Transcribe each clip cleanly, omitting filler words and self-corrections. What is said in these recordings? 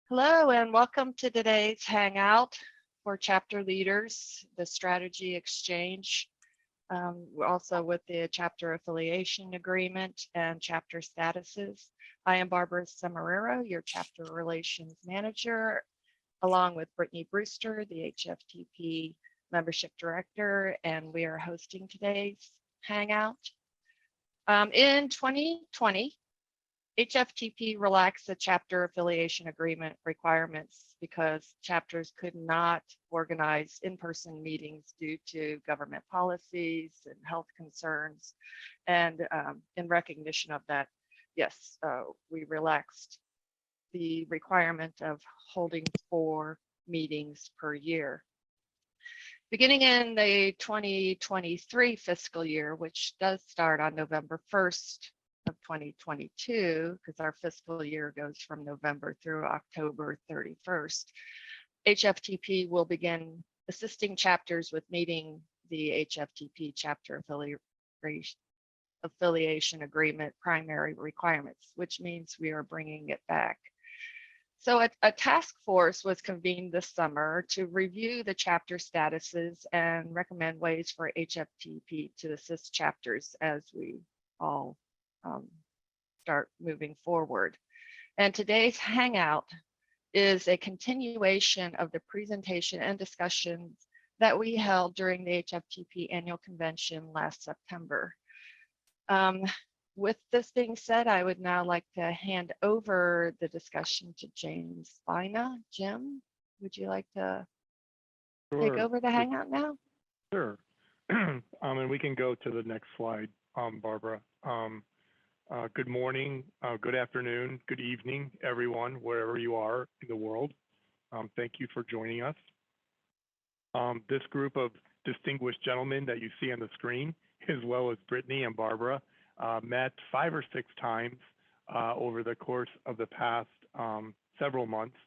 Hello and welcome to today's Hangout for chapter leaders, the strategy exchange, also with the chapter affiliation agreement and chapter statuses. I am Barbara Semerero, your chapter relations manager, along with Brittany Brewster, the HFTP membership director, and we are hosting today's Hangout. In 2020, HFTP relaxed the chapter affiliation agreement requirements because chapters could not organize in-person meetings due to government policies and health concerns. And in recognition of that, yes, we relaxed the requirement of holding 4 meetings per year. Beginning in the 2023 fiscal year, which does start on November 1st of 2022, because our fiscal year goes from November through October 31st, HFTP will begin assisting chapters with meeting the HFTP chapter affiliation agreement primary requirements, which means we are bringing it back. So a task force was convened this summer to review the chapter statuses and recommend ways for HFTP to assist chapters as we all start moving forward. And today's Hangout is a continuation of the presentation and discussions that we held during the HFTP annual convention last September. With this being said, I would now like to hand over the discussion to James Spina. Jim, would you like to take over the Hangout now? Sure. And we can go to the next slide, Barbara. Good morning, good afternoon, good evening, everyone, wherever you are in the world. Thank you for joining us. This group of distinguished gentlemen that you see on the screen, as well as Brittany and Barbara, met 5 or 6 times over the course of the past several months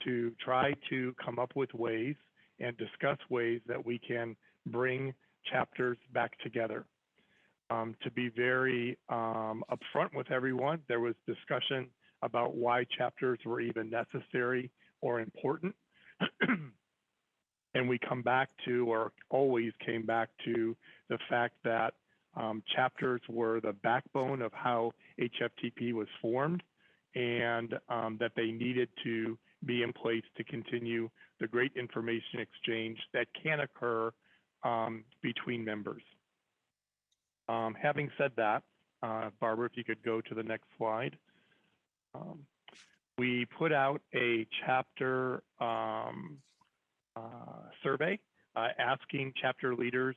to try to come up with ways and discuss ways that we can bring chapters back together. To be very upfront with everyone, there was discussion about why chapters were even necessary or important. And we come back to, or always came back to, the fact that chapters were the backbone of how HFTP was formed, and that they needed to be in place to continue the great information exchange that can occur between members. Having said that, Barbara, if you could go to the next slide. We put out a chapter survey asking chapter leaders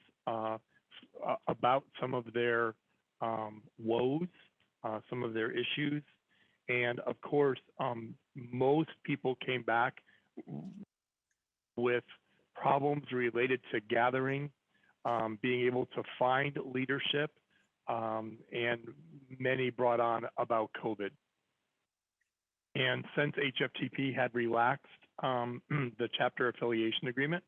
about some of their woes, some of their issues. And of course, most people came back with problems related to gathering, being able to find leadership, and many brought on about COVID. And since HFTP had relaxed the chapter affiliation agreement,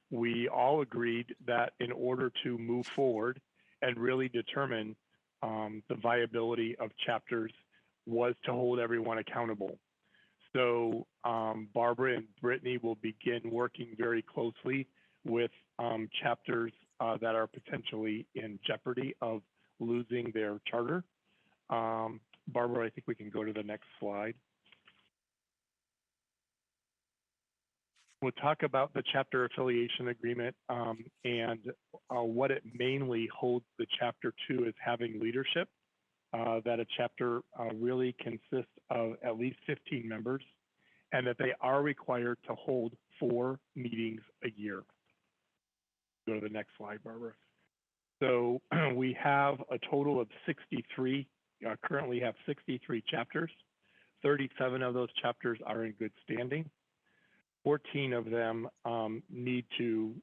we all agreed that in order to move forward and really determine the viability of chapters was to hold everyone accountable. So Barbara and Brittany will begin working very closely with chapters that are potentially in jeopardy of losing their charter. Barbara, I think we can go to the next slide. We'll talk about the chapter affiliation agreement and what it mainly holds the chapter to is having leadership, that a chapter really consists of at least 15 members, and that they are required to hold 4 meetings a year. Go to the next slide, Barbara. So we have a total of 63, currently have 63 chapters. 37 of those chapters are in good standing. 14 of them need to,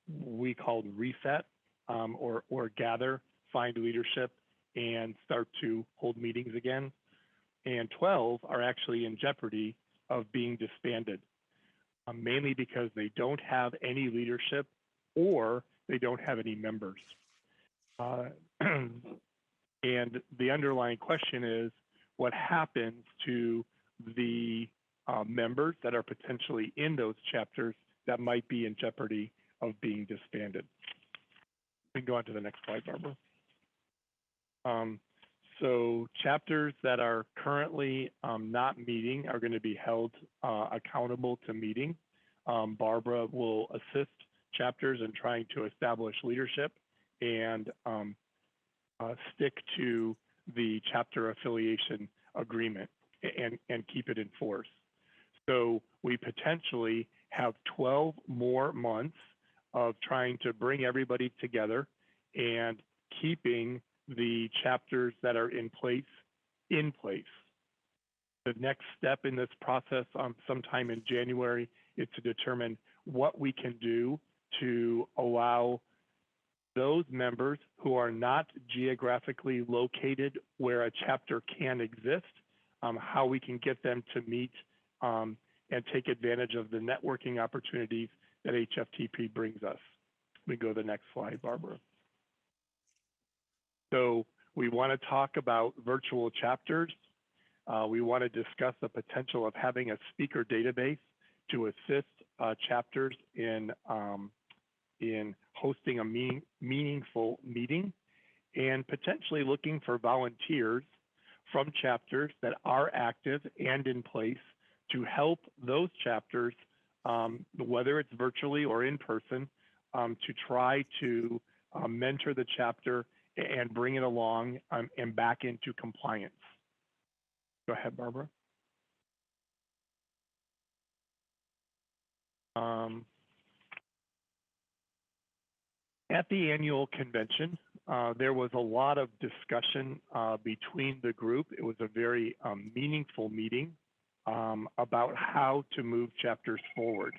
we called reset or gather, find leadership, and start to hold meetings again. And 12 are actually in jeopardy of being disbanded, mainly because they don't have any leadership or they don't have any members. And the underlying question is, what happens to the members that are potentially in those chapters that might be in jeopardy of being disbanded. We can go on to the next slide, Barbara. So chapters that are currently not meeting are going to be held accountable to meeting. Barbara will assist chapters in trying to establish leadership and stick to the chapter affiliation agreement and keep it in force. So we potentially have 12 more months of trying to bring everybody together and keeping the chapters that are in place. The next step in this process sometime in January is to determine what we can do to allow those members who are not geographically located where a chapter can exist, how we can get them to meet and take advantage of the networking opportunities that HFTP brings us. We go to the next slide, Barbara. So we want to talk about virtual chapters. We want to discuss the potential of having a speaker database to assist chapters in hosting a meaningful meeting, and potentially looking for volunteers from chapters that are active and in place to help those chapters, whether it's virtually or in person, to try to mentor the chapter and bring it along and back into compliance. Go ahead, Barbara. At the annual convention, there was a lot of discussion between the group. It was a very meaningful meeting about how to move chapters forward.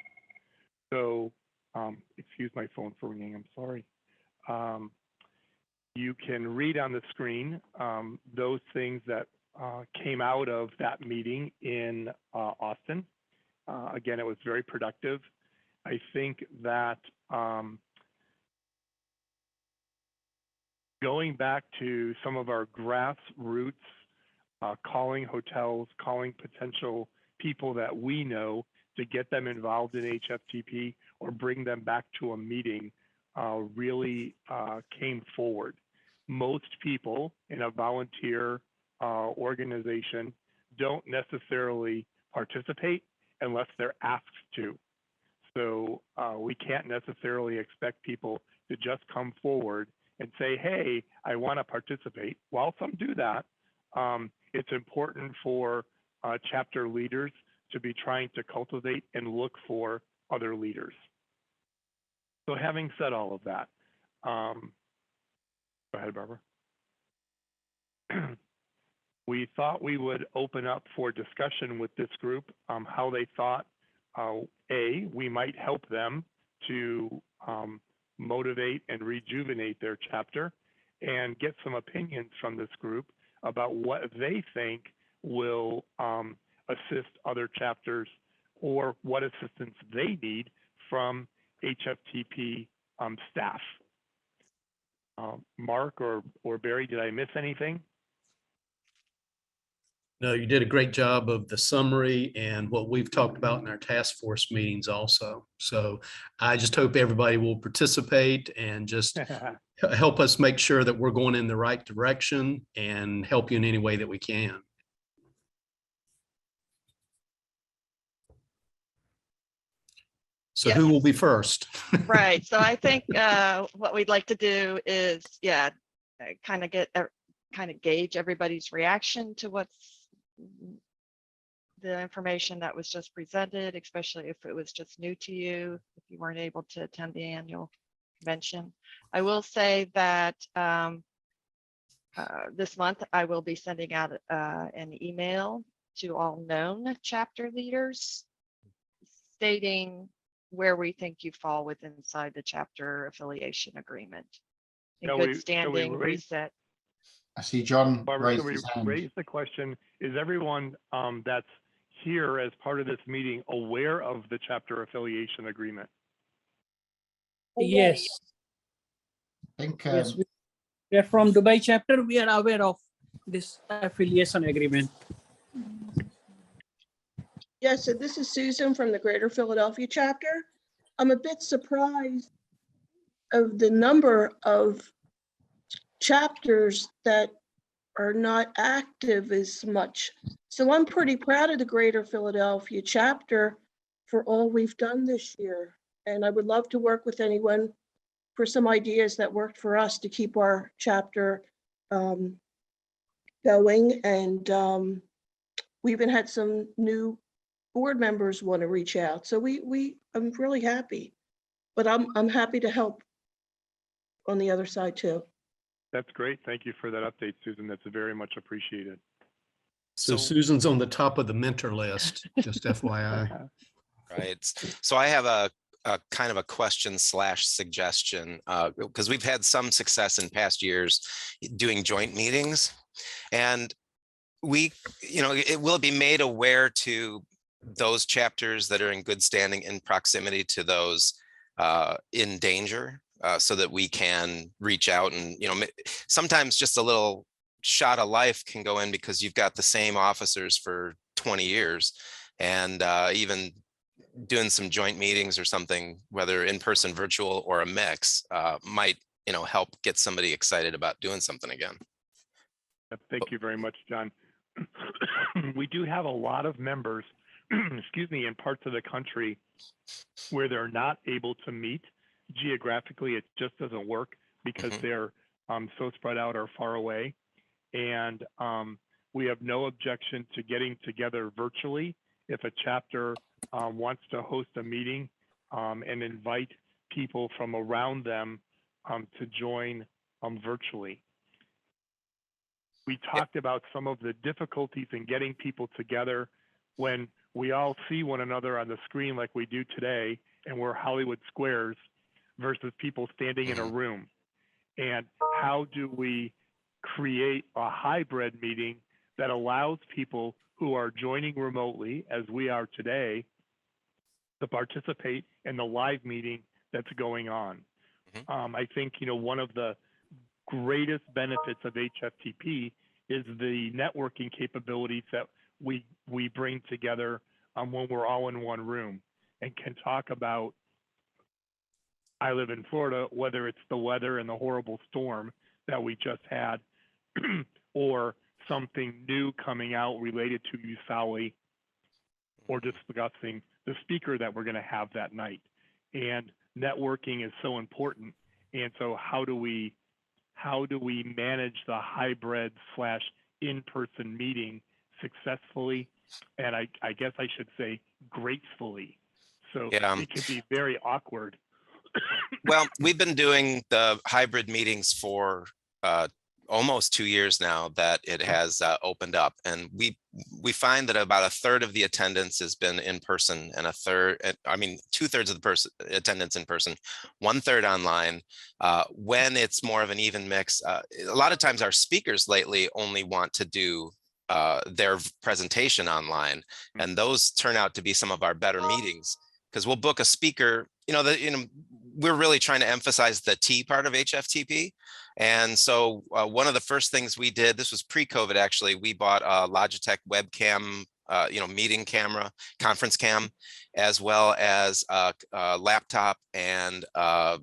So, excuse my phone for ringing, I'm sorry. You can read on the screen those things that came out of that meeting in Austin. Again, it was very productive. I think that going back to some of our grassroots, calling hotels, calling potential people that we know to get them involved in HFTP or bring them back to a meeting really came forward. Most people in a volunteer organization don't necessarily participate unless they're asked to. So we can't necessarily expect people to just come forward and say, hey, I want to participate. While some do that, it's important for chapter leaders to be trying to cultivate and look for other leaders. So having said all of that, go ahead, Barbara. We thought we would open up for discussion with this group, how they thought, we might help them to motivate and rejuvenate their chapter, and get some opinions from this group about what they think will assist other chapters or what assistance they need from HFTP staff. Mark or Barry, did I miss anything? No, you did a great job of the summary and what we've talked about in our task force meetings also. So I just hope everybody will participate and just help us make sure that we're going in the right direction and help you in any way that we can. So Yes. Who will be first? Right. So I think what we'd like to do is, kind of gauge everybody's reaction to what's the information that was just presented, especially if it was just new to you, if you weren't able to attend the annual convention. I will say that this month I will be sending out an email to all known chapter leaders stating where we think you fall within inside the chapter affiliation agreement. In good standing, reset. I see John Barbara, raised can we his hand. raise the question, is everyone that's here as part of this meeting aware of the chapter affiliation agreement? Yes, I think yes. We are from Dubai chapter. We are aware of this affiliation agreement. Yes, so this is Susan from the Greater Philadelphia chapter. I'm a bit surprised of the number of chapters that are not active as much. So I'm pretty proud of the Greater Philadelphia chapter for all we've done this year. And I would love to work with anyone for some ideas that worked for us to keep our chapter going. And we even had some new board members want to reach out. So I'm really happy, but I'm happy to help on the other side too. That's great. Thank you for that update, Susan. That's very much appreciated. So Susan's on the top of the mentor list, just FYI. Right. So I have a kind of a question / suggestion, because we've had some success in past years doing joint meetings, and it will be made aware to those chapters that are in good standing in proximity to those in danger, so that we can reach out and, sometimes just a little shot of life can go in because you've got the same officers for 20 years, and even doing some joint meetings or something, whether in person, virtual, or a mix, might help get somebody excited about doing something again. Thank you very much, John. We do have a lot of members, excuse me, in parts of the country where they're not able to meet geographically. It just doesn't work because they're so spread out or far away. And we have no objection to getting together virtually if a chapter wants to host a meeting and invite people from around them to join virtually. We talked about some of the difficulties in getting people together when we all see one another on the screen like we do today, and we're Hollywood squares versus people standing in a room. And how do we create a hybrid meeting that allows people who are joining remotely, as we are today, to participate in the live meeting that's going on? I think, one of the greatest benefits of HFTP is the networking capabilities that we bring together when we're all in one room and can talk about, I live in Florida, whether it's the weather and the horrible storm that we just had, or something new coming out related to USAWI, or discussing the speaker that we're going to have that night. And networking is so important. And so how do we manage the hybrid / in-person meeting successfully? And I guess I should say gracefully. So it can be very awkward. Well, we've been doing the hybrid meetings for almost 2 years now that it has opened up, and we find that about a third of the attendance has been in person, and 2/3 of the attendance in person, 1/3 online. When it's more of an even mix, a lot of times our speakers lately only want to do their presentation online, and those turn out to be some of our better meetings, because we'll book a speaker. We're really trying to emphasize the T part of HFTP. And so one of the first things we did, this was pre-COVID actually, we bought a Logitech webcam, meeting camera, conference cam, as well as a laptop and a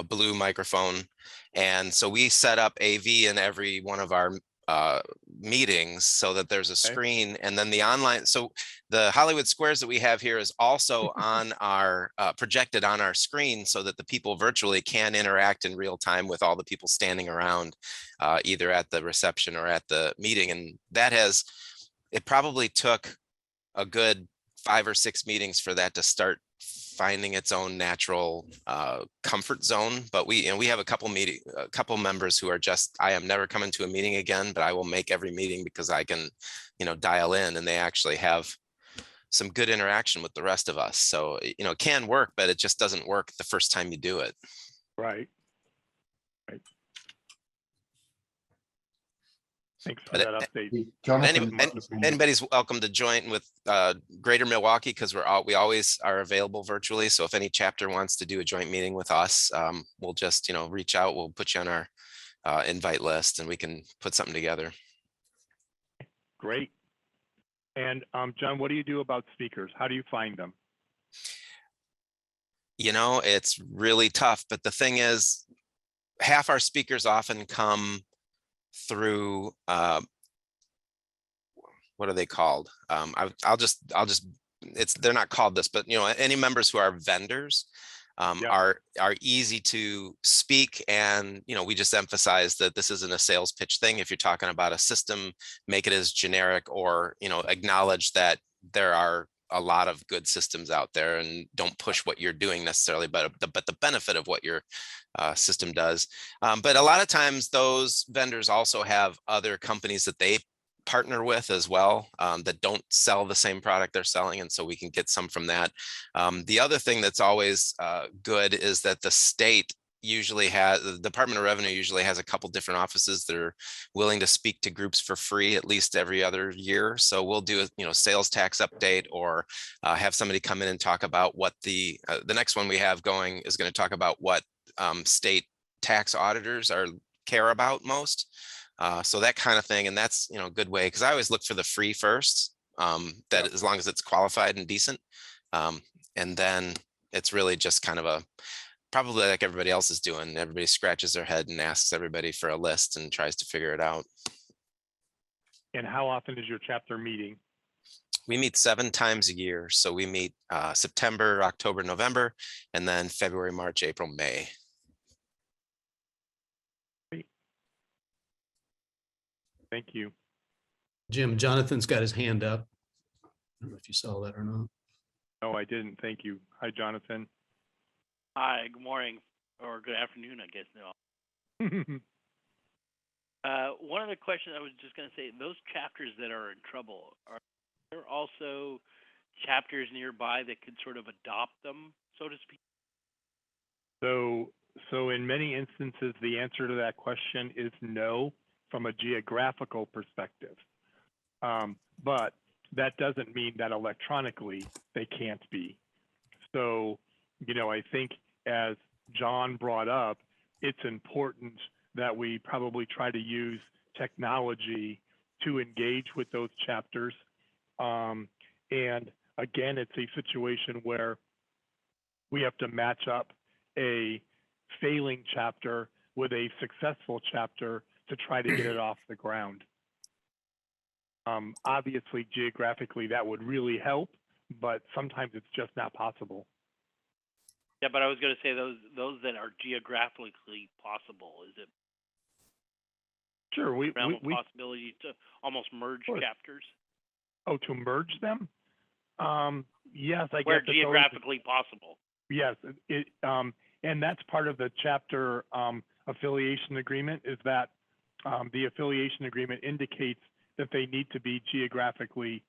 blue microphone. And so we set up AV in every one of our meetings so that there's a screen, and then the online. So the Hollywood squares that we have here is also on our projected on our screen, so that the people virtually can interact in real time with all the people standing around, either at the reception or at the meeting. And it probably took a good 5 or 6 meetings for that to start finding its own natural comfort zone. But we have a couple members who are just, I am never coming to a meeting again, but I will make every meeting because I can, dial in, and they actually have some good interaction with the rest of us. So, it can work, but it just doesn't work the first time you do it. Right. Thanks for that update. Anybody's welcome to join with Greater Milwaukee, because we always are available virtually. So if any chapter wants to do a joint meeting with us, we'll just reach out. We'll put you on our invite list, and we can put something together. Great. And John, what do you do about speakers? How do you find them? You know, it's really tough, but the thing is, half our speakers often come through, what are they called? I'll just, they're not called this, but you know, any members who are vendors Yeah. are easy to speak. And, you know, we just emphasize that this isn't a sales pitch thing. If you're talking about a system, make it as generic, or, you know, acknowledge that there are a lot of good systems out there, and don't push what you're doing necessarily, but the benefit of what your system does. But a lot of times those vendors also have other companies that they partner with as well, that don't sell the same product they're selling, and so we can get some from that. The other thing that's always good is that the state usually has, the Department of Revenue usually has a couple different offices that are willing to speak to groups for free at least every other year. So we'll do a, you know, sales tax update, or have somebody come in and talk about what the next one we have going is going to talk about what state tax auditors care about most. So that kind of thing. And that's, you know, a good way, because I always look for the free first, that as long as it's qualified and decent. And then it's really just kind of probably like everybody else is doing. Everybody scratches their head and asks everybody for a list and tries to figure it out. And how often is your chapter meeting? We meet 7 times a year. So we meet September, October, November, and then February, March, April, May. Thank you. Jim, Jonathan's got his hand up. I don't know if you saw that or not. No, I didn't. Thank you. Hi, Jonathan. Hi, good morning, or good afternoon, I guess now. One of the questions I was just going to say, those chapters that are in trouble, are there also chapters nearby that could sort of adopt them, so to speak? So in many instances, the answer to that question is no, from a geographical perspective. But that doesn't mean that electronically they can't be. So, you know, I think as John brought up, it's important that we probably try to use technology to engage with those chapters. And again, it's a situation where we have to match up a failing chapter with a successful chapter to try to get it off the ground. Obviously, geographically, that would really help, but sometimes it's just not possible. Yeah, but I was going to say those that are geographically possible, is it Sure, we possibility to almost merge chapters? Oh, to merge them? Yes, I guess. Where geographically possible. Yes, and that's part of the chapter affiliation agreement, is that the affiliation agreement indicates that they need to be geographically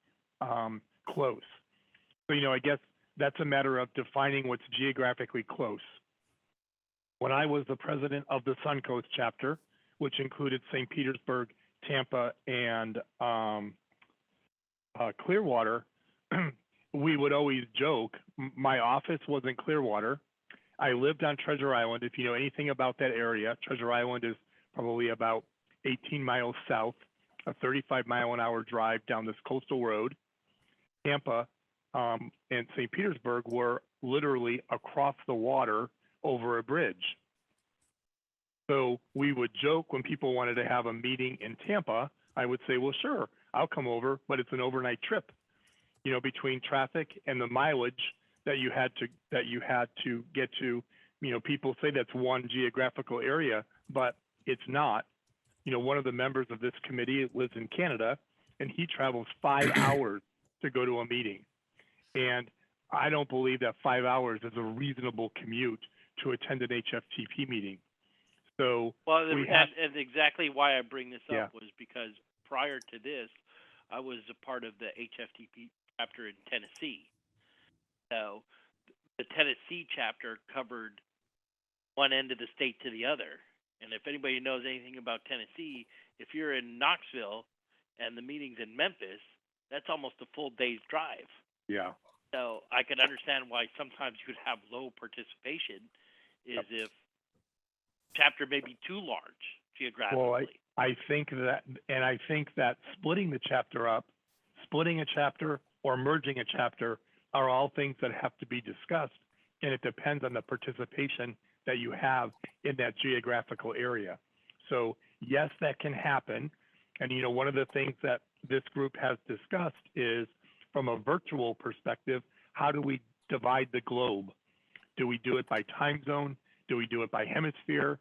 close. So, you know, I guess that's a matter of defining what's geographically close. When I was the president of the Suncoast chapter, which included St. Petersburg, Tampa, and Clearwater, we would always joke, my office was in Clearwater. I lived on Treasure Island. If you know anything about that area, Treasure Island is probably about 18 miles south, a 35-mile-an-hour drive down this coastal road. Tampa and St. Petersburg were literally across the water over a bridge. So we would joke when people wanted to have a meeting in Tampa, I would say, well, sure, I'll come over, but it's an overnight trip, you know, between traffic and the mileage that you had to get to. You know, people say that's one geographical area, but it's not. You know, one of the members of this committee lives in Canada, and he travels 5 hours to go to a meeting. And I don't believe that 5 hours is a reasonable commute to attend an HFTP meeting. So, well, and exactly why I bring this up was because prior to this, I was a part of the HFTP chapter in Tennessee. So the Tennessee chapter covered one end of the state to the other. And if anybody knows anything about Tennessee, if you're in Knoxville and the meeting's in Memphis, that's almost a full day's drive. Yeah. So I could understand why sometimes you would have low participation if chapter may be too large geographically. Well, I think that, and I think that splitting the chapter up, splitting a chapter or merging a chapter are all things that have to be discussed, and it depends on the participation that you have in that geographical area. So yes, that can happen. And one of the things that this group has discussed is, from a virtual perspective, how do we divide the globe? Do we do it by time zone? Do we do it by hemisphere?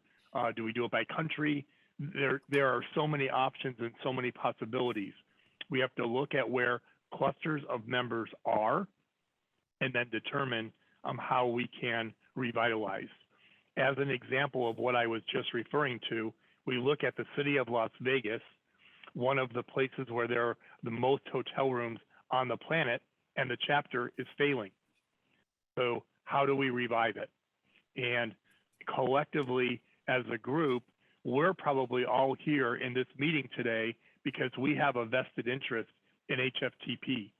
Do we do it by country? There are so many options and so many possibilities. We have to look at where clusters of members are and then determine how we can revitalize. As an example of what I was just referring to, we look at the city of Las Vegas, one of the places where there are the most hotel rooms on the planet, and the chapter is failing. So how do we revive it? And collectively, as a group, we're probably all here in this meeting today because we have a vested interest in HFTP,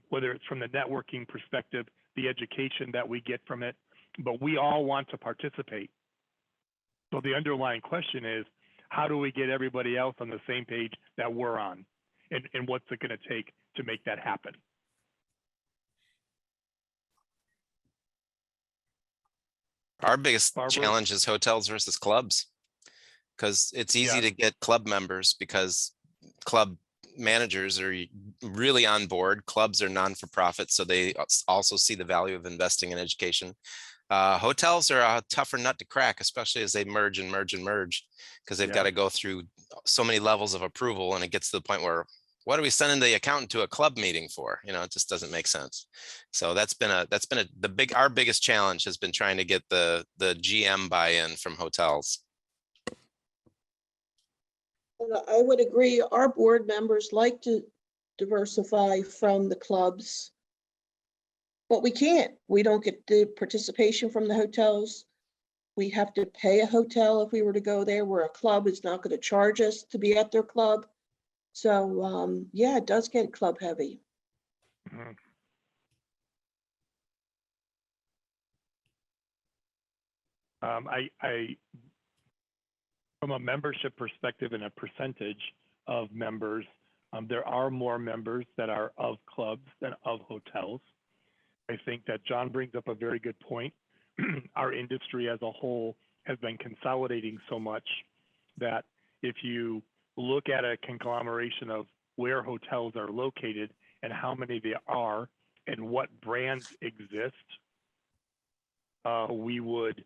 whether it's from the networking perspective, the education that we get from it, but we all want to participate. So the underlying question is, how do we get everybody else on the same page that we're on? And what's it going to take to make that happen? Our biggest Barbara? challenge is hotels versus clubs, because it's easy Yeah. to get club members because club managers are really on board. Clubs are non-for-profit, so they also see the value of investing in education. Hotels are a tougher nut to crack, especially as they merge and merge and merge, because they've Yeah. got to go through so many levels of approval, and it gets to the point where, what are we sending the accountant to a club meeting for? It just doesn't make sense. So our biggest challenge has been trying to get the GM buy-in from hotels. I would agree, our board members like to diversify from the clubs. But we can't. We don't get the participation from the hotels. We have to pay a hotel if we were to go there, where a club is not going to charge us to be at their club. So yeah, it does get club heavy. Mhm. From a membership perspective and a percentage of members, there are more members that are of clubs than of hotels. I think that John brings up a very good point. Our industry as a whole has been consolidating so much that if you look at a conglomeration of where hotels are located and how many there are and what brands exist, we would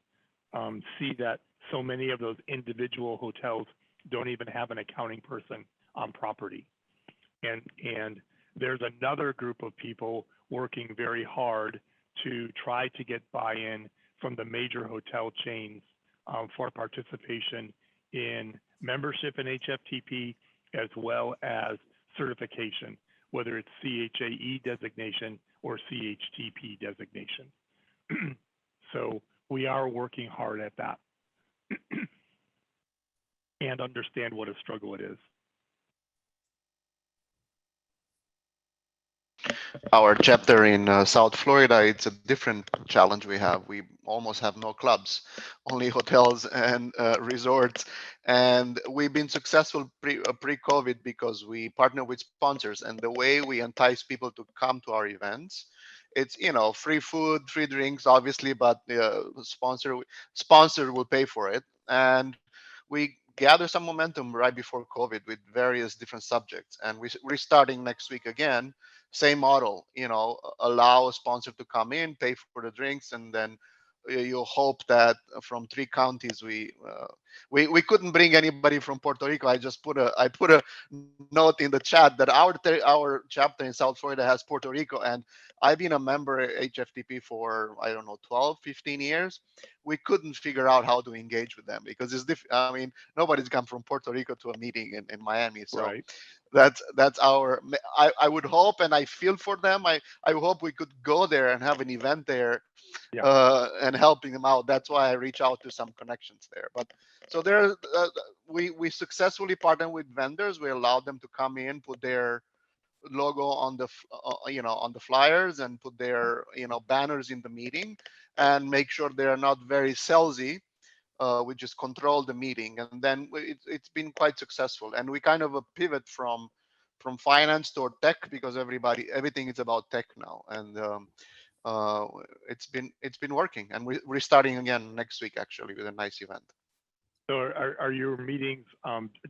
see that so many of those individual hotels don't even have an accounting person on property. And there's another group of people working very hard to try to get buy-in from the major hotel chains for participation in membership in HFTP, as well as certification, whether it's CHAE designation or CHTP designation. So we are working hard at that and understand what a struggle it is. Our chapter in South Florida, it's a different challenge we have. We almost have no clubs, only hotels and resorts. And we've been successful pre-COVID because we partner with sponsors. And the way we entice people to come to our events, it's, free food, free drinks, obviously, but sponsor will pay for it. And we gather some momentum right before COVID with various different subjects. And we're restarting next week again. Same model, allow a sponsor to come in, pay for the drinks, and then you hope that from 3 counties we couldn't bring anybody from Puerto Rico. I put a note in the chat that our chapter in South Florida has Puerto Rico, and I've been a member at HFTP for 12, 15 years. We couldn't figure out how to engage with them because it's different. Nobody's come from Puerto Rico to a meeting in Miami, so. Right. That's our. I would hope, and I feel for them. I hope we could go there and have an event there, Yeah. and helping them out. That's why I reach out to some connections there. But so there, we successfully partner with vendors. We allow them to come in, put their logo on the on the flyers, and put their banners in the meeting, and make sure they are not very salesy. We just control the meeting, and then it's been quite successful. And we kind of pivot from from finance to tech, because everything is about tech now, and it's been working, and we're starting again next week actually with a nice event. So are your meetings,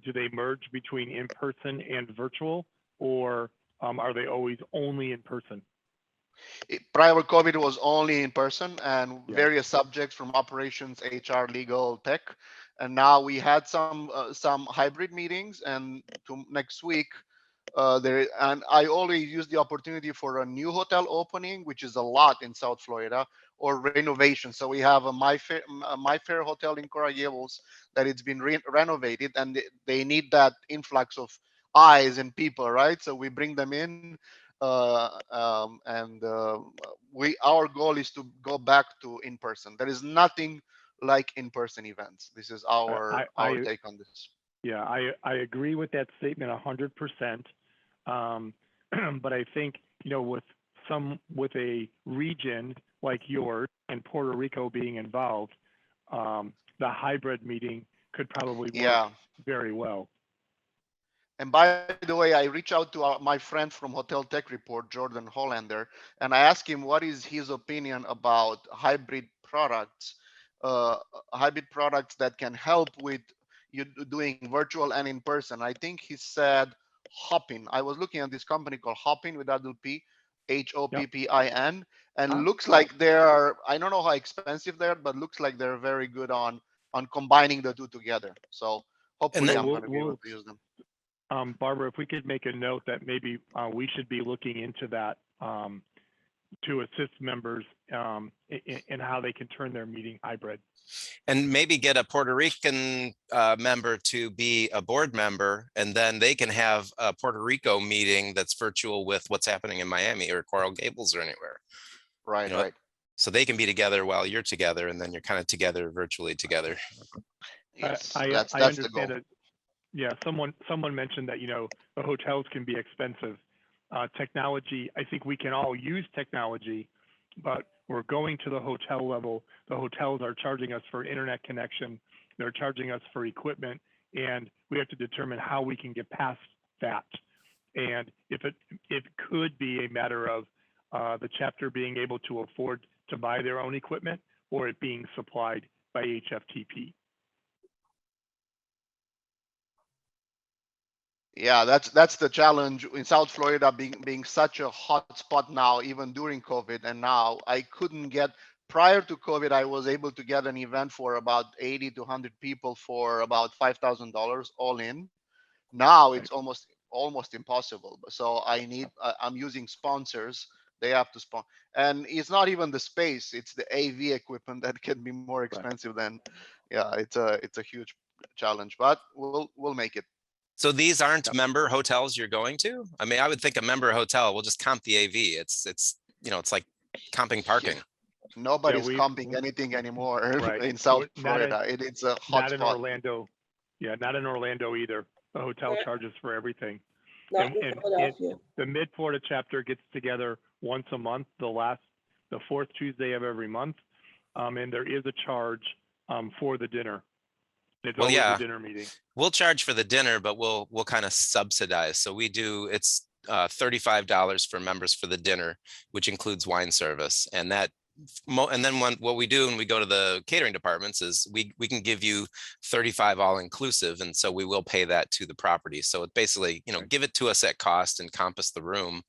do they merge between in-person and virtual, or are they always only in person? Prior COVID was only in person, and Yeah. various subjects from operations, HR, legal, tech, and now we had some hybrid meetings, and to next week and I always use the opportunity for a new hotel opening, which is a lot in South Florida, or renovation. So we have a My Fair hotel in Coral Gables that it's been renovated, and they need that influx of eyes and people, right? So we bring them in, and our goal is to go back to in person. There is nothing like in-person events. This is our take on this. Yeah, I agree with that statement 100%. But I think, with a region like yours and Puerto Rico being involved, the hybrid meeting could probably work very well. And by the way, I reached out to my friend from Hotel Tech Report, Jordan Hollander, and I asked him what is his opinion about hybrid products that can help with you doing virtual and in person. I think he said Hopin. I was looking at this company called Hopin with double P, Hoppin, and looks like they're, I don't know how expensive they are, but looks like they're very good on combining the two together. So hopefully I'm going to be able to use them. Barbara, if we could make a note that maybe we should be looking into that to assist members in how they can turn their meeting hybrid. And maybe get a Puerto Rican member to be a board member, and then they can have a Puerto Rico meeting that's virtual with what's happening in Miami or Coral Gables or anywhere. Right, right. So they can be together while you're together, and then you're kind of together virtually together. Yes, I that's the goal. that. Yeah, someone mentioned that the hotels can be expensive. Technology, I think we can all use technology, but we're going to the hotel level. The hotels are charging us for internet connection. They're charging us for equipment, and we have to determine how we can get past that. And if it could be a matter of the chapter being able to afford to buy their own equipment, or it being supplied by HFTP. Yeah, that's the challenge in South Florida, being such a hot spot now, even during COVID. And now I couldn't get, prior to COVID, I was able to get an event for about 80 to 100 people for about $5,000 all in. Now it's almost impossible. So I'm using sponsors. They have to sponsor, and it's not even the space; it's the AV equipment that can be more expensive than. Yeah, it's a huge challenge, but we'll make it. So these aren't member hotels you're going to? I mean, I would think a member hotel will just comp the AV. It's like comping parking. Nobody's comping anything anymore in South Florida. It's a hot not spot. In Orlando. Yeah, not in Orlando either. The hotel charges for everything. Not in Philadelphia. The Mid-Florida chapter gets together once a month, the fourth Tuesday of every month, and there is a charge for the dinner. It's always a dinner meeting. We'll charge for the dinner, but we'll kind of subsidize. So we do, it's $35 for members for the dinner, which includes wine service. And then what we do when we go to the catering departments is we can give you 35 all inclusive. And so we will pay that to the property. So it basically, give it to us at cost, encompass the room.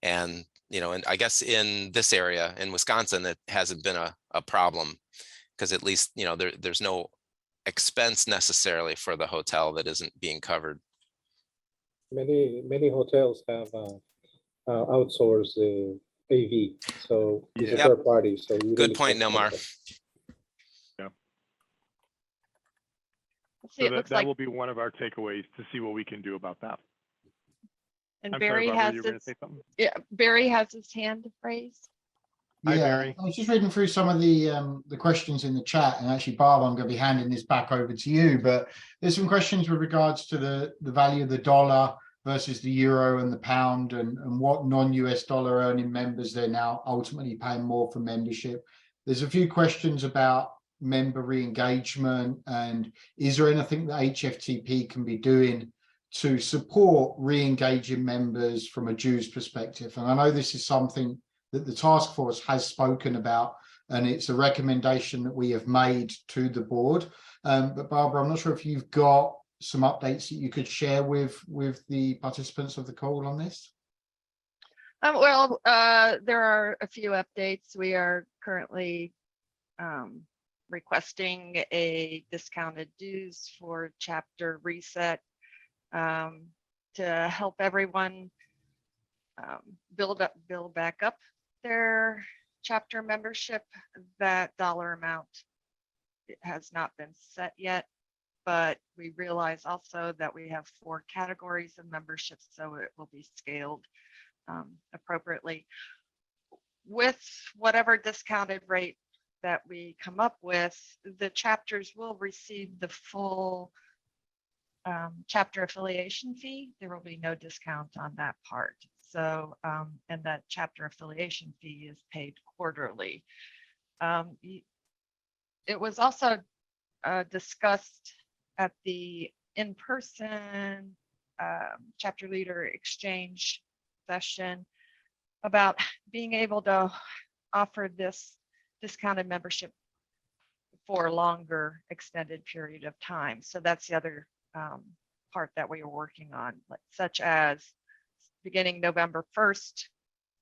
And, and I guess in this area in Wisconsin, it hasn't been a problem, because at least, there's no expense necessarily for the hotel that isn't being covered. Many hotels have outsourced the AV, so it's a third party. So good point, Nilmar. Yeah. See, So that will be one of our takeaways, to see what we can do about that. And I'm Barry sorry, Barbara, you were going to has say something? Barry has his hand raised. Hi, Yeah, Barry. I was just reading through some of the questions in the chat, and actually, Barb, I'm going to be handing this back over to you. But there's some questions with regards to the value of the dollar versus the euro and the pound, and what non-US dollar earning members they're now ultimately paying more for membership. There's a few questions about member re-engagement, and is there anything that HFTP can be doing to support re-engaging members from a dues perspective. And I know this is something that the task force has spoken about, and it's a recommendation that we have made to the board. But Barbara, I'm not sure if you've got some updates that you could share with the participants of the call on this. There are a few updates. We are currently requesting a discounted dues for chapter reset to help everyone build back up their chapter membership. That dollar amount has not been set yet, but we realize also that we have 4 categories of memberships, so it will be scaled appropriately. With whatever discounted rate that we come up with, the chapters will receive the full chapter affiliation fee. There will be no discount on that part. So, and that chapter affiliation fee is paid quarterly. It was also discussed at the in-person chapter leader exchange session about being able to offer this discounted membership for a longer extended period of time. So that's the other part that we are working on, such as beginning November 1st,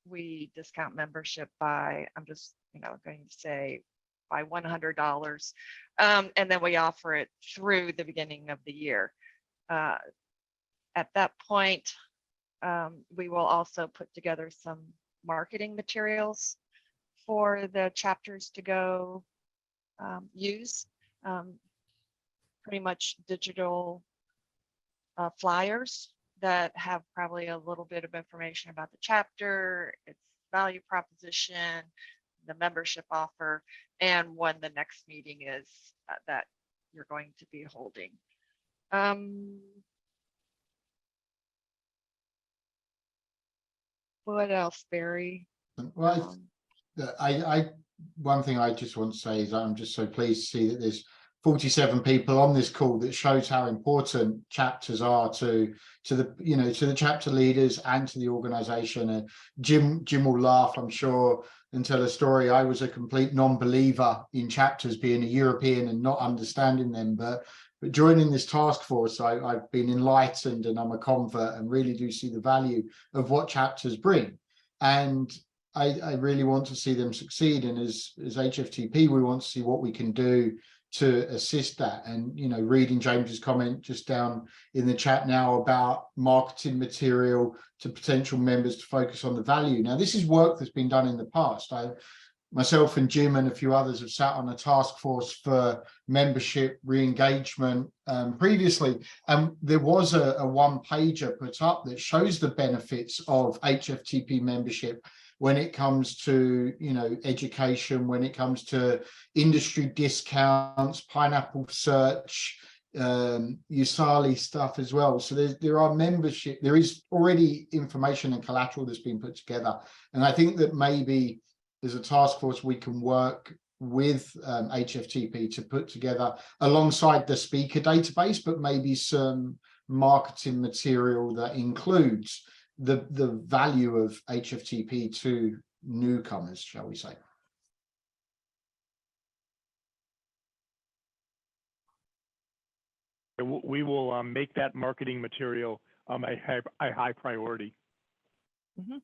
we discount membership by, I'm just going to say by $100, and then we offer it through the beginning of the year. At that point, we will also put together some marketing materials for the chapters to go use, pretty much digital flyers that have probably a little bit of information about the chapter, its value proposition, the membership offer, and when the next meeting is that you're going to be holding. What else, Barry? Well, one thing I just want to say is I'm just so pleased to see that there's 47 people on this call. That shows how important chapters are to the chapter leaders and to the organization. And Jim will laugh, I'm sure, and tell a story. I was a complete non-believer in chapters, being a European and not understanding them, but joining this task force, I've been enlightened, and I'm a convert and really do see the value of what chapters bring. And I really want to see them succeed. And as HFTP, we want to see what we can do to assist that. And, reading James's comment just down in the chat now about marketing material to potential members to focus on the value. Now, this is work that's been done in the past. Myself and Jim and a few others have sat on a task force for membership re-engagement previously, and there was a one-pager put up that shows the benefits of HFTP membership when it comes to education, when it comes to industry discounts, Pineapple Search, Usali stuff as well. So there is already information and collateral that's been put together, and I think that maybe as a task force, we can work with HFTP to put together, alongside the speaker database, but maybe some marketing material that includes the value of HFTP to newcomers, shall we say. We will make that marketing material a high priority. Mm-hmm.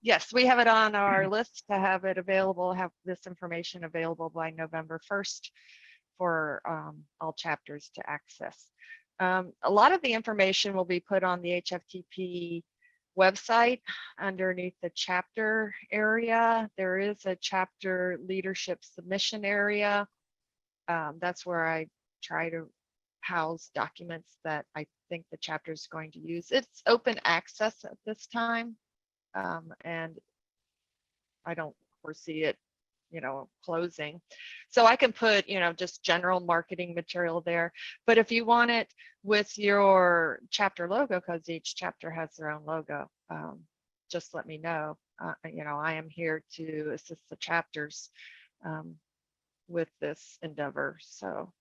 Yes, we have it on our list to have it available, have this information available by November 1st for all chapters to access. A lot of the information will be put on the HFTP website underneath the chapter area. There is a chapter leadership submission area. That's where I try to house documents that I think the chapter is going to use. It's open access at this time. And I don't foresee it, closing. So I can put, just general marketing material there. But if you want it with your chapter logo, because each chapter has their own logo, just let me know. I am here to assist the chapters with this endeavor. So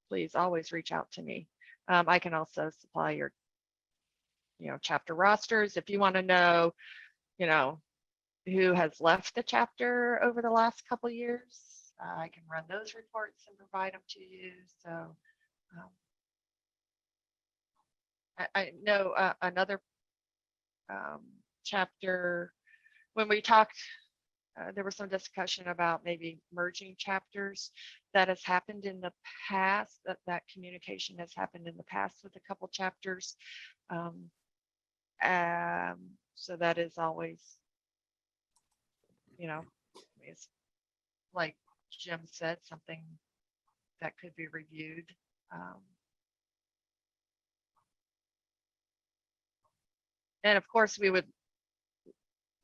please always reach out to me. I can also supply your chapter rosters. If you want to know, who has left the chapter over the last couple of years, I can run those reports and provide them to you. So I know another chapter, when we talked, there was some discussion about maybe merging chapters. That has happened in the past, that communication has happened in the past with a couple chapters. So that is always, it's like Jim said, something that could be reviewed. And of course, we would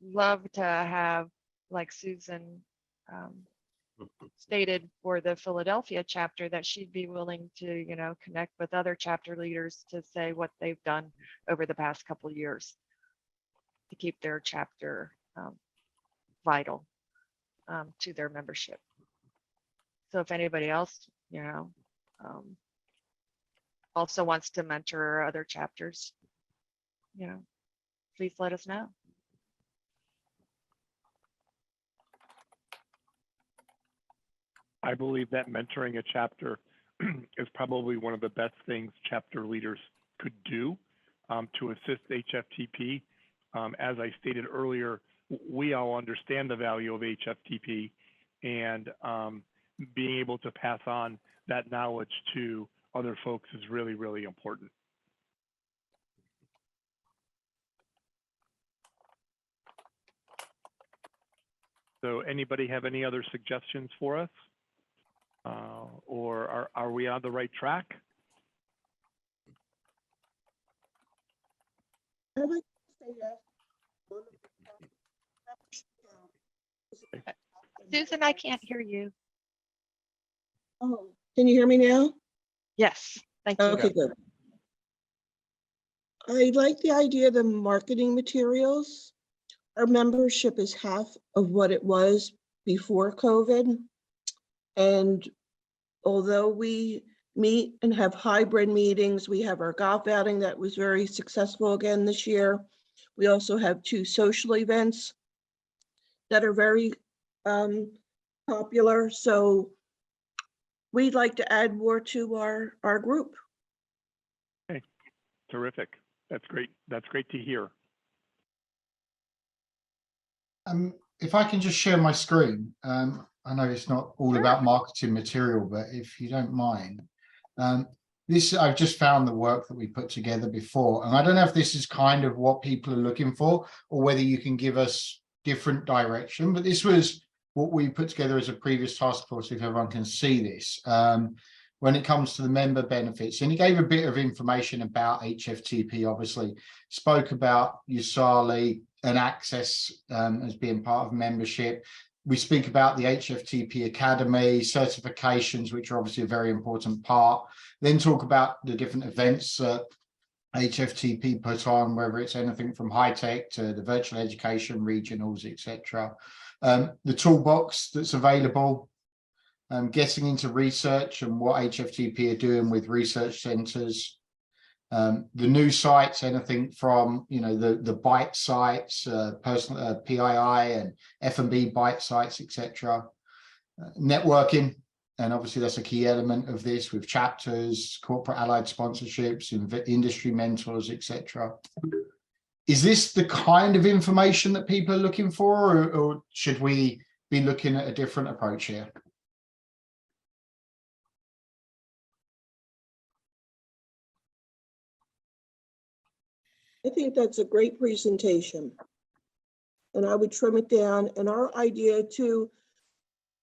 love to have, like Susan stated for the Philadelphia chapter, that she'd be willing to, connect with other chapter leaders to say what they've done over the past couple of years to keep their chapter vital to their membership. So if anybody else, also wants to mentor other chapters, please let us know. I believe that mentoring a chapter is probably one of the best things chapter leaders could do to assist HFTP. As I stated earlier, we all understand the value of HFTP, and being able to pass on that knowledge to other folks is really, really important. So anybody have any other suggestions for us? Or are we on the right track? I would say that. Susan, I can't hear you. Oh, can you hear me now? Yes, thank you. Okay, good. I like the idea of the marketing materials. Our membership is half of what it was before COVID. And although we meet and have hybrid meetings, we have our golf outing that was very successful again this year. We also have 2 social events that are very popular. So we'd like to add more to our group. Okay, terrific. That's great. That's great to hear. If I can just share my screen, I know it's not all about marketing material, but if you don't mind, this, I've just found the work that we put together before, and I don't know if this is kind of what people are looking for or whether you can give us different direction, but this was what we put together as a previous task force, if everyone can see this, when it comes to the member benefits. And it gave a bit of information about HFTP, obviously, spoke about USALI and access as being part of membership. We speak about the HFTP Academy, certifications, which are obviously a very important part. Then talk about the different events that HFTP put on, whether it's anything from high tech to the virtual education, regionals, etc. The toolbox that's available, getting into research and what HFTP are doing with research centers. The new sites, anything from the bite sites, personal PII and F&B bite sites, etc. Networking, and obviously that's a key element of this with chapters, corporate allied sponsorships, industry mentors, etc. Is this the kind of information that people are looking for, or should we be looking at a different approach here? I think that's a great presentation. And I would trim it down. And our idea too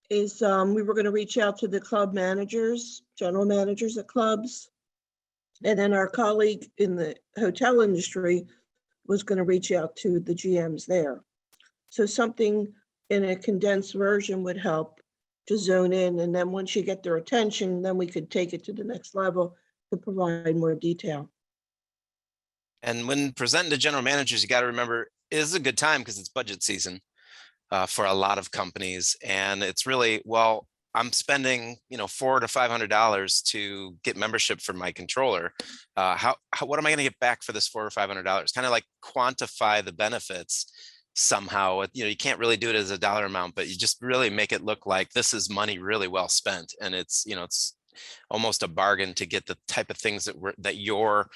is we were going to reach out to the club managers, general managers at clubs. And then our colleague in the hotel industry was going to reach out to the GMs there. So something in a condensed version would help to zone in. And then once you get their attention, then we could take it to the next level to provide more detail. And when presenting to general managers, you got to remember, it is a good time because it's budget season for a lot of companies. And it's really, well, I'm spending, $400 to $500 to get membership for my controller. What am I going to get back for this $400 or $500? Kind of like quantify the benefits somehow. You can't really do it as a dollar amount, but you just really make it look like this is money really well spent. And it's almost a bargain to get the type of things that your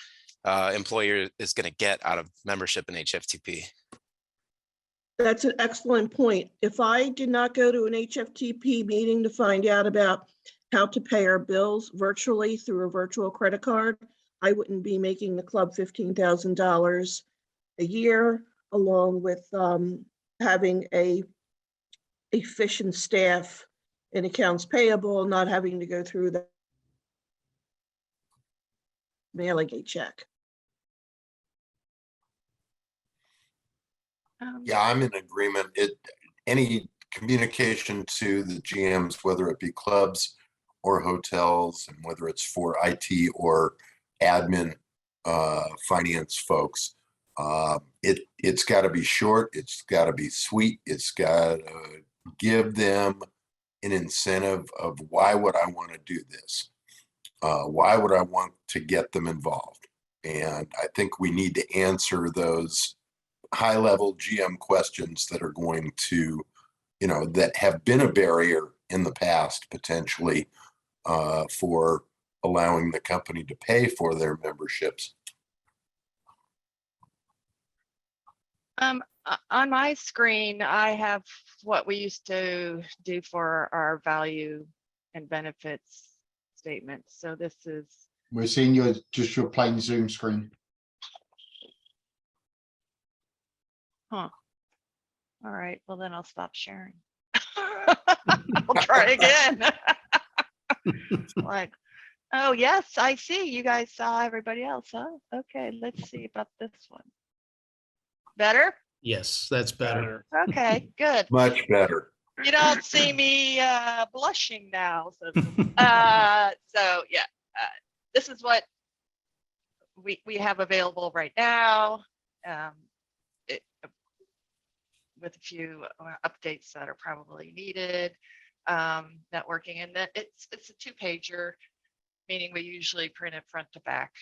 employer is going to get out of membership in HFTP. That's an excellent point. If I did not go to an HFTP meeting to find out about how to pay our bills virtually through a virtual credit card, I wouldn't be making the club $15,000 a year, along with having a efficient staff in accounts payable, not having to go through the mailing a check. Yeah, I'm in agreement. Any communication to the GMs, whether it be clubs or hotels, and whether it's for IT or admin, finance folks, it's got to be short. It's got to be sweet. It's got to give them an incentive of why would I want to do this? Why would I want to get them involved? And I think we need to answer those high-level GM questions that are going to, that have been a barrier in the past potentially for allowing the company to pay for their memberships. On my screen, I have what we used to do for our value and benefits statement. So this is. We're seeing just your plain Zoom screen. Huh. All right. Well, then I'll stop sharing. I'll try again. Like, oh, yes, I see. You guys saw everybody else, huh? Okay, let's see about this one. Better? Yes, that's better. Okay, good. Much better. You don't see me blushing now. So yeah, this is what we have available right now. With a few updates that are probably needed, networking, and that it's a 2-pager, meaning we usually print it front to back.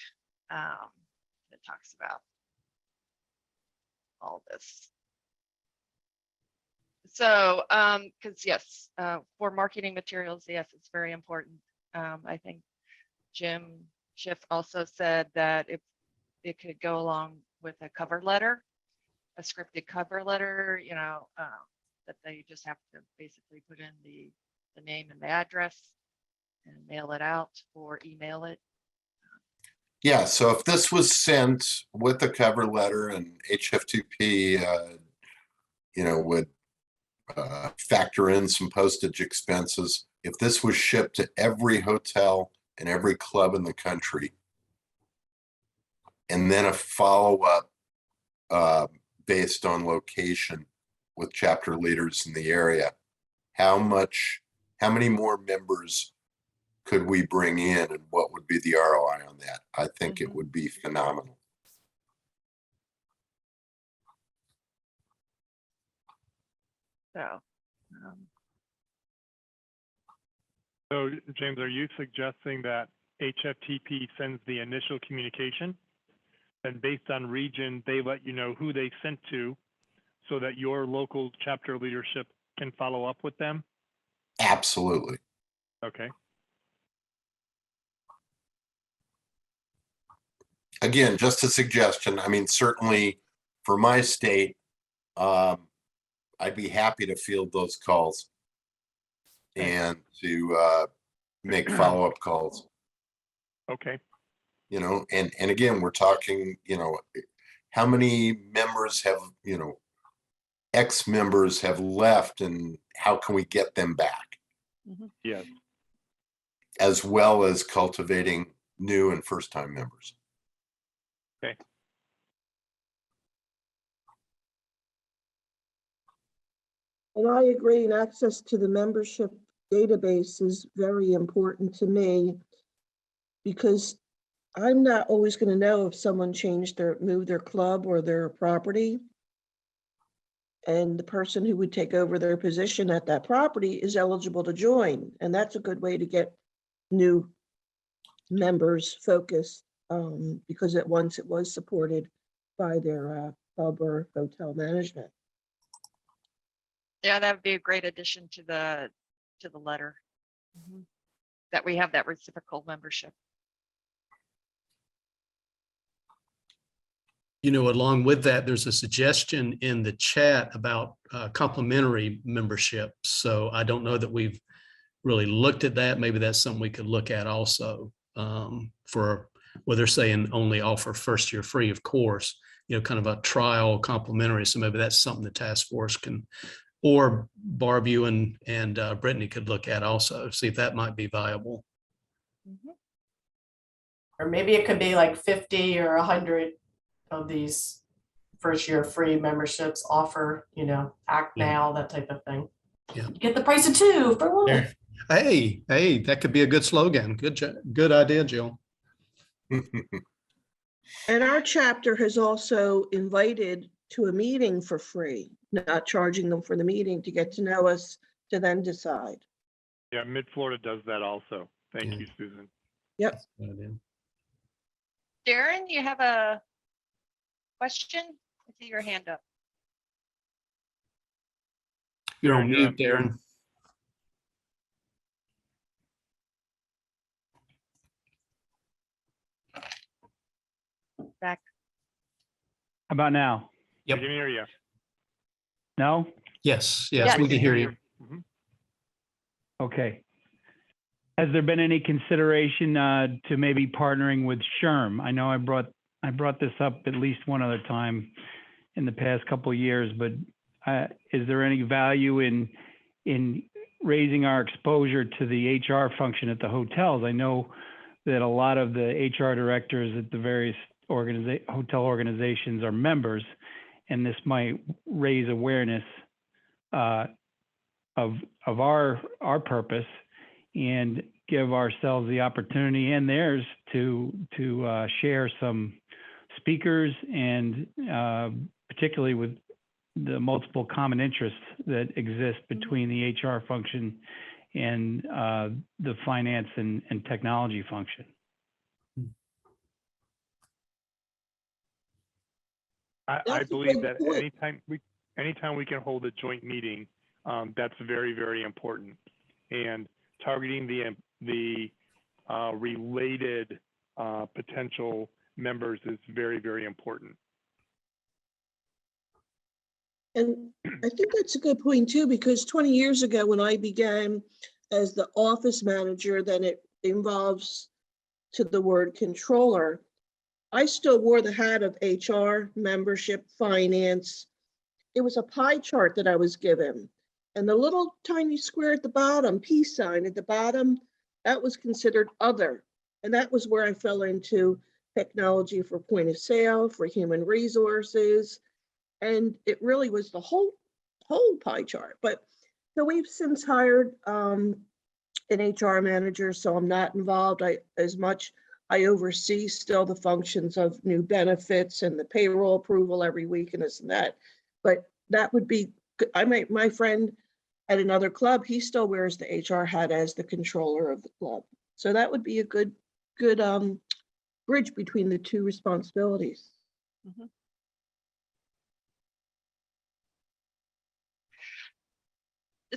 It talks about all this. So, because yes, for marketing materials, yes, it's very important. I think Jim Schiff also said that if it could go along with a cover letter, a scripted cover letter, that they just have to basically put in the name and the address and mail it out or email it. Yeah, so if this was sent with a cover letter and HFTP, would factor in some postage expenses. If this was shipped to every hotel and every club in the country, and then a follow-up based on location with chapter leaders in the area, how many more members could we bring in, and what would be the ROI on that? I think it would be phenomenal. So, So James, are you suggesting that HFTP sends the initial communication, and based on region, they let you know who they sent to so that your local chapter leadership can follow up with them? Absolutely. Okay. Again, just a suggestion. I mean, certainly for my state, I'd be happy to field those calls and to make follow-up calls. Okay. And again, we're talking, how many members have, ex-members have left, and how can we get them back? Yes. As well as cultivating new and first-time members. Okay. And I agree, and access to the membership database is very important to me, because I'm not always going to know if someone moved their club or their property. And the person who would take over their position at that property is eligible to join. And that's a good way to get new members focused, because at once it was supported by their pub or hotel management. Yeah, that would be a great addition to the letter. That we have that reciprocal membership. You know, along with that, there's a suggestion in the chat about complimentary membership. So I don't know that we've really looked at that. Maybe that's something we could look at also, for where they're saying only offer first year free, of course, you know, kind of a trial complimentary. So maybe that's something the task force can, or Barb, you and Brittany could look at also, see if that might be viable. Or maybe it could be like 50 or 100 of these first year free memberships offer, you know, act Yeah. now, that type of thing. Yeah. Get the price of 2 for 1. There. Hey, that could be a good slogan. Good idea, Jill. And our chapter has also invited to a meeting for free, not charging them for the meeting, to get to know us, to then decide. Yeah, Mid-Florida does that also. Thank Yeah. you, Susan. Yep. Darren, you have a question? I see your hand up. You're on You're mute, Darren. Back. How about now? Yep. We can hear you. No? Yes, Yes. we can hear you. Mhm. Okay. Has there been any consideration to maybe partnering with SHRM? I know I brought this up at least one other time in the past couple of years, but is there any value in raising our exposure to the HR function at the hotels? I know that a lot of the HR directors at the various hotel organizations are members, and this might raise awareness of our purpose and give ourselves the opportunity and theirs to share some speakers, and particularly with the multiple common interests that exist between the HR function and the finance and technology function. I That's a believe good that point. anytime we can hold a joint meeting, that's very, very important. And targeting the related potential members is very, very important. And I think that's a good point too, because 20 years ago when I began as the office manager, then it involves to the word controller. I still wore the hat of HR, membership, finance. It was a pie chart that I was given. And the little tiny square at the bottom, peace sign at the bottom, that was considered other. And that was where I fell into technology for point of sale, for human resources. And it really was the whole pie chart. But so we've since hired an HR manager, so I'm not involved as much. I oversee still the functions of new benefits and the payroll approval every week and this and that. But that would be, my friend at another club, he still wears the HR hat as the controller of the club. So that would be a good bridge between the two responsibilities. Mhm.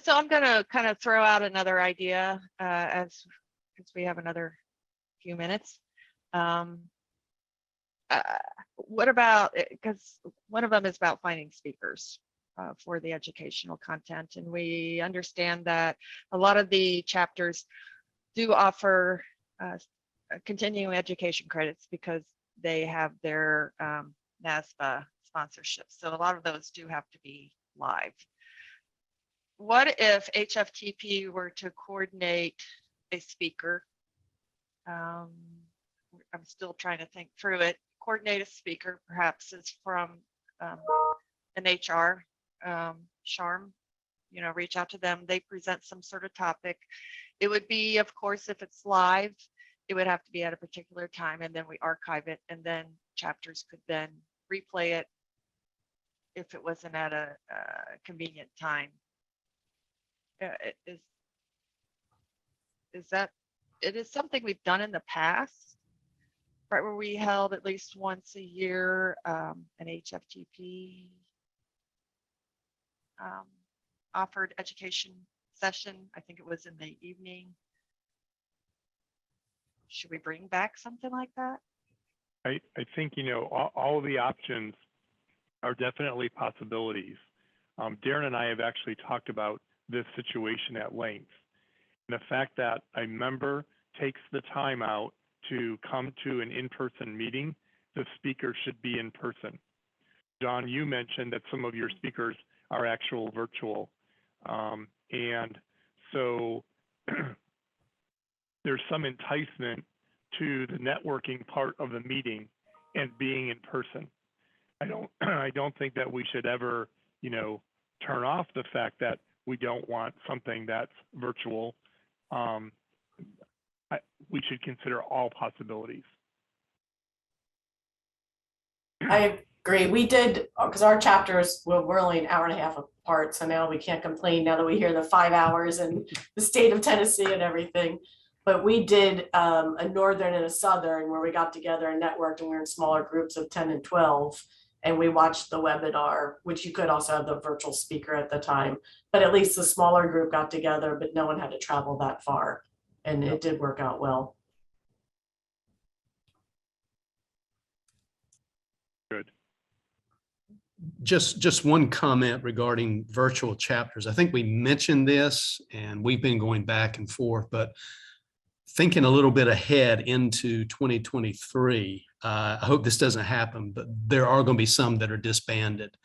So I'm going to kind of throw out another idea as we have another few minutes. What about, because one of them is about finding speakers for the educational content. And we understand that a lot of the chapters do offer continuing education credits because they have their NASBA sponsorships. So a lot of those do have to be live. What if HFTP were to coordinate a speaker? I'm still trying to think through it. Coordinate a speaker, perhaps is from an HR, SHRM, reach out to them. They present some sort of topic. It would be, of course, if it's live, it would have to be at a particular time, and then we archive it, and then chapters could then replay it if it wasn't at a convenient time. Is that, it is something we've done in the past, right, where we held at least once a year an HFTP offered education session. I think it was in the evening. Should we bring back something like that? I think, you know, all the options are definitely possibilities. Darren and I have actually talked about this situation at length. And the fact that a member takes the time out to come to an in-person meeting, the speaker should be in person. John, you mentioned that some of your speakers are actual virtual. And so there's some enticement to the networking part of the meeting and being in person. I don't think that we should ever, you know, turn off the fact that we don't want something that's virtual. We should consider all possibilities. I agree. We did, because our chapters, well, we're only an hour and a half apart, so now we can't complain now that we hear the 5 hours and the state of Tennessee and everything. But we did a northern and a southern where we got together and networked, and we were in smaller groups of 10 and 12. And we watched the webinar, which you could also have the virtual speaker at the time. But at least the smaller group got together, but no one had to travel that far. And it did work out well. Good. Just one comment regarding virtual chapters. I think we mentioned this and we've been going back and forth, but thinking a little bit ahead into 2023, I hope this doesn't happen, but there are going to be some that are disbanded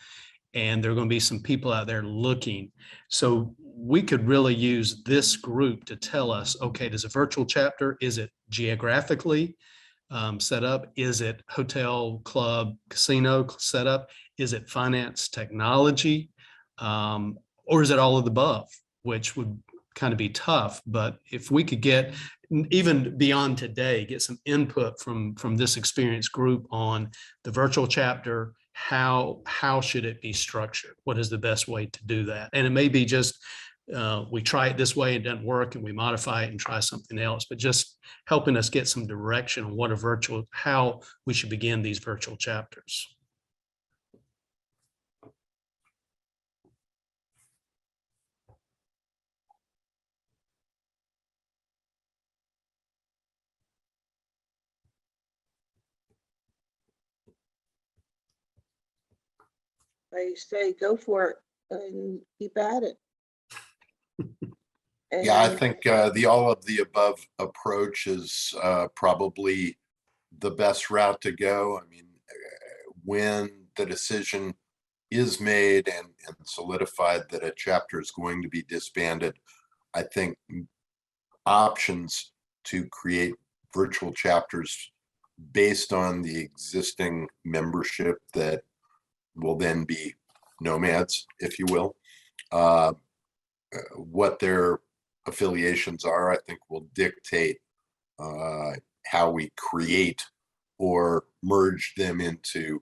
and there are going to be some people out there looking. So we could really use this group to tell us, okay, does a virtual chapter, is it geographically set up? Is it hotel, club, casino set up? Is it finance, technology? Or is it all of the above, which would kind of be tough. But if we could get, even beyond today, get some input from this experienced group on the virtual chapter, how should it be structured? What is the best way to do that? And it may be just we try it this way, it doesn't work, and we modify it and try something else, but just helping us get some direction on what a virtual, how we should begin these virtual chapters. I say go for it and keep at it. Yeah, I And think the all of the above approach is probably the best route to go. I mean, when the decision is made and solidified that a chapter is going to be disbanded, I think options to create virtual chapters based on the existing membership that will then be nomads, if you will. What their affiliations are, I think, will dictate how we create or merge them into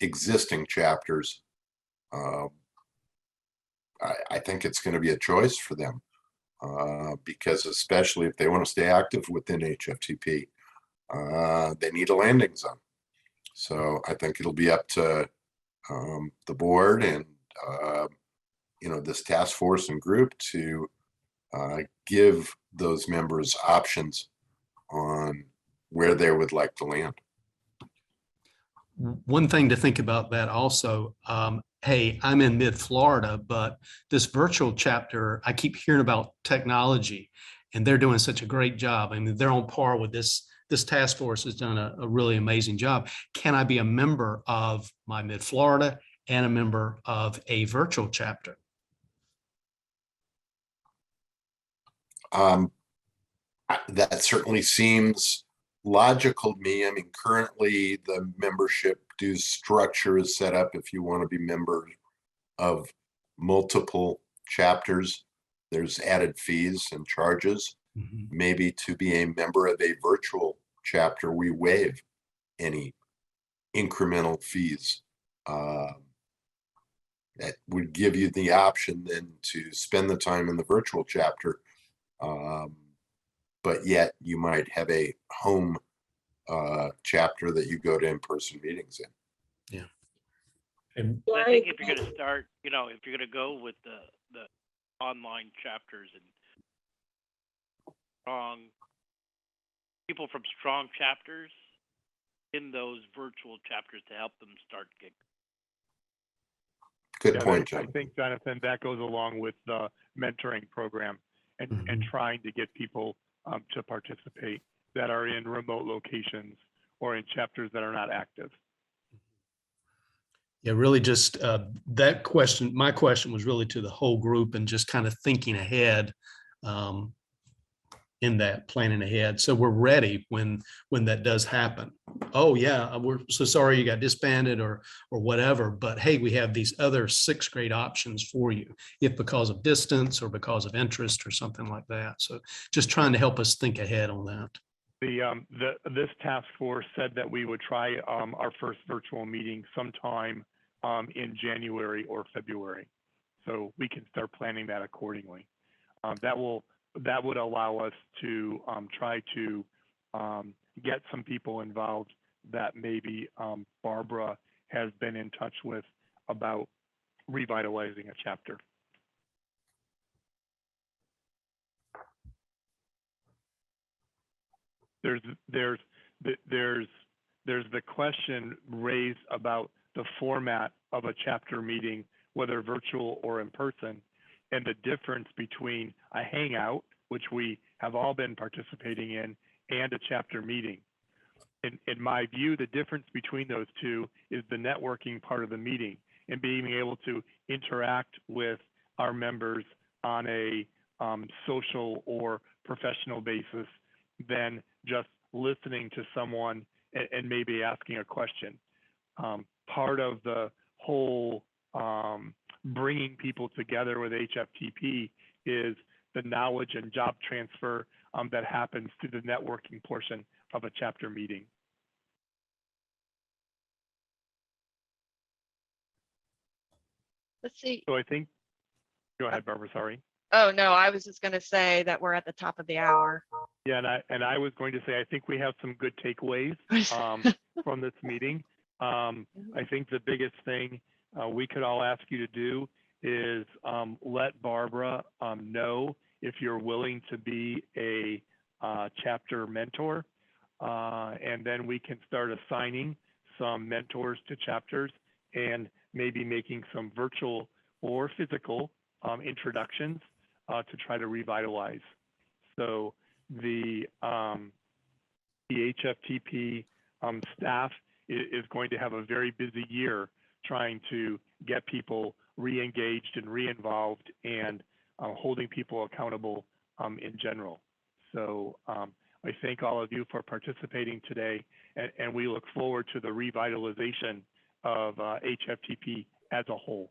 existing chapters. I think it's going to be a choice for them because especially if they want to stay active within HFTP, they need a landing zone. So I think it'll be up to the board and this task force and group to give those members options on where they would like to land. One thing to think about that also, hey, I'm in mid-Florida, but this virtual chapter, I keep hearing about technology and they're doing such a great job. I mean, they're on par with this task force has done a really amazing job. Can I be a member of my mid-Florida and a member of a virtual chapter? That certainly seems logical to me. I mean, currently the membership dues structure is set up. If you want to be member of multiple chapters, there's added fees and charges. Mm-hmm. Maybe to be a member of a virtual chapter, we waive any incremental fees that would give you the option then to spend the time in the virtual chapter. But yet you might have a home chapter that you go to in-person meetings in. And I think if you're going to start, you know, if you're going to go with the online chapters and strong people from strong chapters in those virtual chapters to help them start getting. Good Yeah, point, I John. think, Jonathan, that goes along with the mentoring program and trying to get people to participate that are in remote locations or in chapters that are not active. Yeah, really just that question, my question was really to the whole group and just kind of thinking ahead in that, planning ahead. So we're ready when that does happen. Oh yeah, we're so sorry you got disbanded or whatever, but hey, we have these other 6th grade options for you, if because of distance or because of interest or something like that. So just trying to help us think ahead on that. This task force said that we would try our first virtual meeting sometime in January or February, so we can start planning that accordingly. That would allow us to try to get some people involved that maybe Barbara has been in touch with about revitalizing a chapter. There's the question raised about the format of a chapter meeting, whether virtual or in person, and the difference between a hangout, which we have all been participating in, and a chapter meeting. In my view, the difference between those two is the networking part of the meeting and being able to interact with our members on a social or professional basis than just listening to someone and maybe asking a question. Part of the whole bringing people together with HFTP is the knowledge and job transfer that happens through the networking portion of a chapter meeting. Let's see. So I think, go ahead, Barbara, sorry. Oh, no, I was just going to say that we're at the top of the hour. Yeah, and I was going to say, I think we have some good takeaways from this meeting. I think the biggest thing we could all ask you to do is let Barbara know if you're willing to be a chapter mentor, and then we can start assigning some mentors to chapters and maybe making some virtual or physical introductions to try to revitalize. So the HFTP staff is going to have a very busy year trying to get people re-engaged and re-involved and holding people accountable in general. So I thank all of you for participating today, and we look forward to the revitalization of HFTP as a whole.